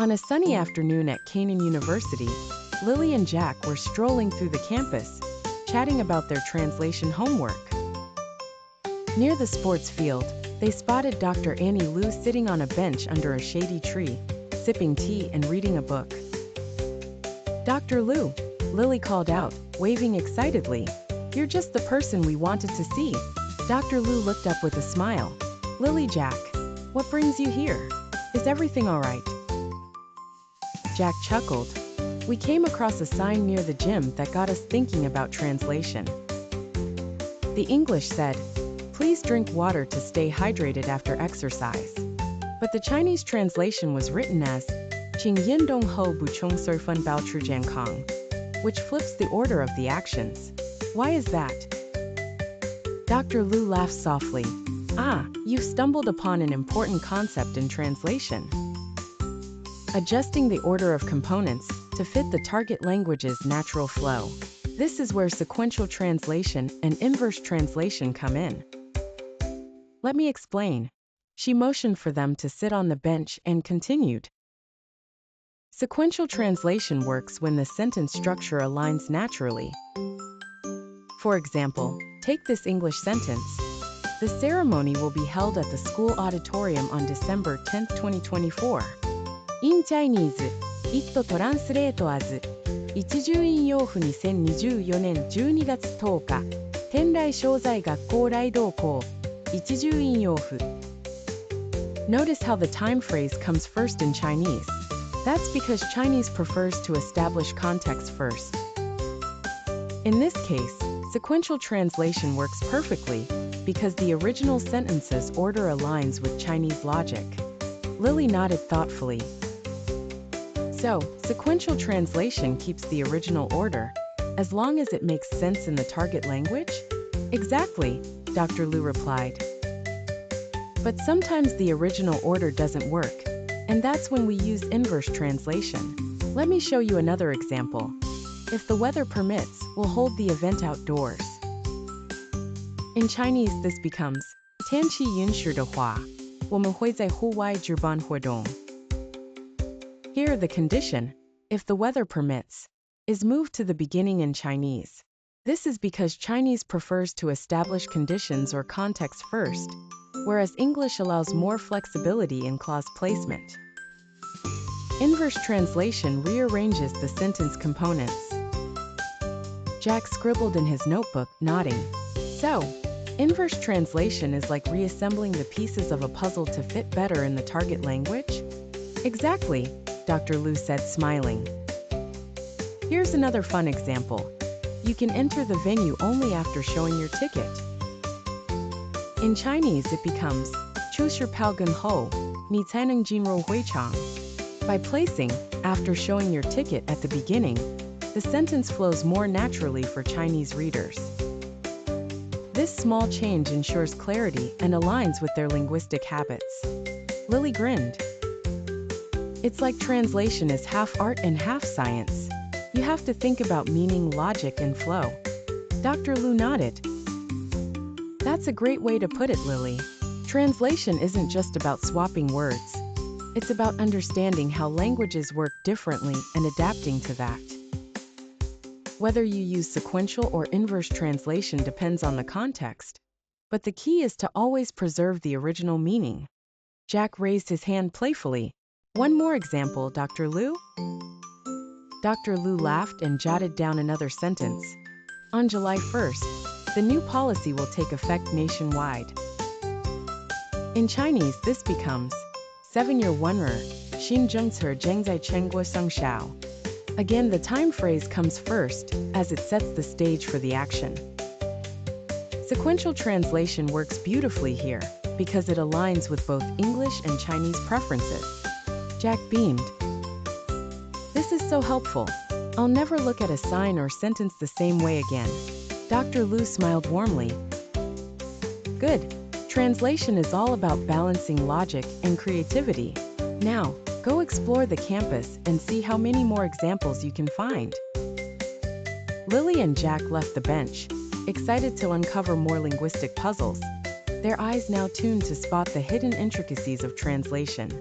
On a sunny afternoon at Canaan University, Lily and Jack were strolling through the campus, chatting about their translation homework. Near the sports field, they spotted Dr. Annie Liu sitting on a bench under a shady tree, sipping tea and reading a book. "Dr. Liu," Lily called out, waving excitedly. "You're just the person we wanted to see." Dr. Liu looked up with a smile. "Lily, Jack, what brings you here? Is everything all right?" Jack chuckled. "We came across a sign near the gym that got us thinking about translation. The English said, 'Please drink water to stay hydrated after exercise.' But the Chinese translation was written as 'Qing yin dong ho bu chong sui fun bao chu jian kang,' which flips the order of the actions. Why is that?" Dr. Liu laughed softly. "Ah, you've stumbled upon an important concept in translation. Adjusting the order of components to fit the target language's natural flow. This is where sequential translation and inverse translation come in. Let me explain." She motioned for them to sit on the bench and continued. Sequential translation works when the sentence structure aligns naturally. For example, take this English sentence. "The ceremony will be held at the school auditorium on December 10, 2024. In Chinese, it translates as 一十引用符2024年12月10日天来商在学校来同行一十引用符." Notice how the time phrase comes first in Chinese. That's because Chinese prefers to establish context first. In this case, sequential translation works perfectly because the original sentence's order aligns with Chinese logic. Lily nodded thoughtfully. So, sequential translation keeps the original order, as long as it makes sense in the target language? Exactly, Dr. Liu replied. But sometimes the original order doesn't work, and that's when we use inverse translation. Let me show you another example. If the weather permits, we'll hold the event outdoors. In Chinese, this becomes 天气允许的话，我们会在户外举办活动. Here, the condition, if the weather permits, is moved to the beginning in Chinese. This is because Chinese prefers to establish conditions or context first, whereas English allows more flexibility in clause placement. Inverse translation rearranges the sentence components. Jack scribbled in his notebook, nodding. So, inverse translation is like reassembling the pieces of a puzzle to fit better in the target language? Exactly, Dr. Liu said, smiling. Here's another fun example. You can enter the venue only after showing your ticket. In Chinese, it becomes 出示票根后，你才能进入会场. By placing after showing your ticket at the beginning, the sentence flows more naturally for Chinese readers. This small change ensures clarity and aligns with their linguistic habits. Lily grinned. It's like translation is half art and half science. You have to think about meaning, logic, and flow. Dr. Liu nodded. That's a great way to put it, Lily. Translation isn't just about swapping words. It's about understanding how languages work differently and adapting to that. Whether you use sequential or inverse translation depends on the context, but the key is to always preserve the original meaning. Jack raised his hand playfully. One more example, Dr. Liu? Dr. Liu laughed and jotted down another sentence. On July 1st, the new policy will take effect nationwide. In Chinese, this becomes 7-year 1日, 新政策正在全国生效. Again, the time phrase comes first, as it sets the stage for the action. Sequential translation works beautifully here, because it aligns with both English and Chinese preferences. Jack beamed. This is so helpful. I'll never look at a sign or sentence the same way again. Dr. Liu smiled warmly. Good. Translation is all about balancing logic and creativity. Now, go explore the campus and see how many more examples you can find. Lily and Jack left the bench, excited to uncover more linguistic puzzles, their eyes now tuned to spot the hidden intricacies of translation.